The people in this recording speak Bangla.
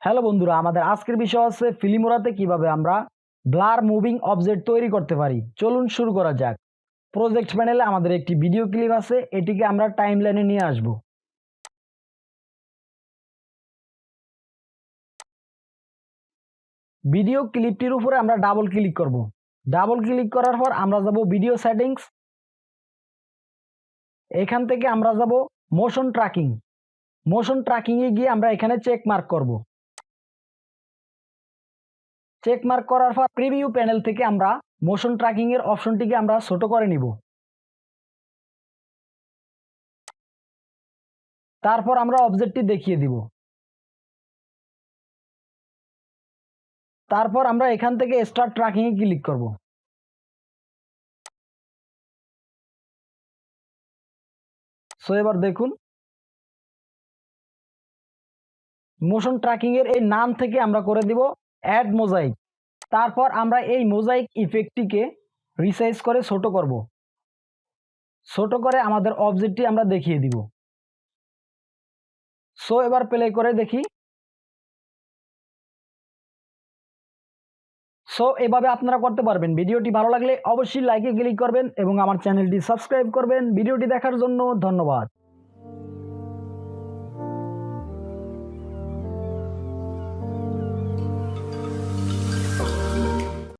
হ্যালো বন্ধুরা, আমাদের আজকের বিষয় আছে ফিল্মোরাতে কিভাবে আমরা ব্লার মুভিং অবজেক্ট তৈরি করতে পারি। চলুন শুরু করা যাক। প্রজেক্ট প্যানেলে আমাদের একটি ভিডিও ক্লিপ আছে, এটিকে আমরা টাইমলাইনে নিয়ে আসব। ভিডিও ক্লিপটির উপরে আমরা ডাবল ক্লিক করব। ডাবল ক্লিক করার পর আমরা যাব ভিডিও সেটিংস। এখান থেকে আমরা যাব মোশন ট্র্যাকিং। মোশন ট্র্যাকিংয়ে গিয়ে আমরা এখানে চেক মার্ক করব। চেক মার্ক করার পর প্রিভিউ প্যানেল থেকে আমরা মোশন ট্র্যাকিং এর অপশনটিকে আমরা ছোট করে নিব। তারপর আমরা অবজেক্টটি দেখিয়ে দিব। তারপর আমরা এখান থেকে স্টার্ট ট্র্যাকিং এ ক্লিক করব। সো এবার দেখুন মোশন ট্র্যাকিং এর এই নাম থেকে আমরা করে দিব অ্যাড মোজাইক। তারপর আমরা এই মোজাইক ইফেক্টটিকে রিসাইজ করে ছোট করব। ছোট করে আমাদের অবজেক্টটি আমরা দেখিয়ে দিব। সো এবার প্লে করে দেখি। সো এভাবে আপনারা করতে পারবেন। ভিডিওটি ভালো লাগলে অবশ্যই লাইকে ক্লিক করবেন এবং আমার চ্যানেলটি সাবস্ক্রাইব করবেন। ভিডিওটি দেখার জন্য ধন্যবাদ।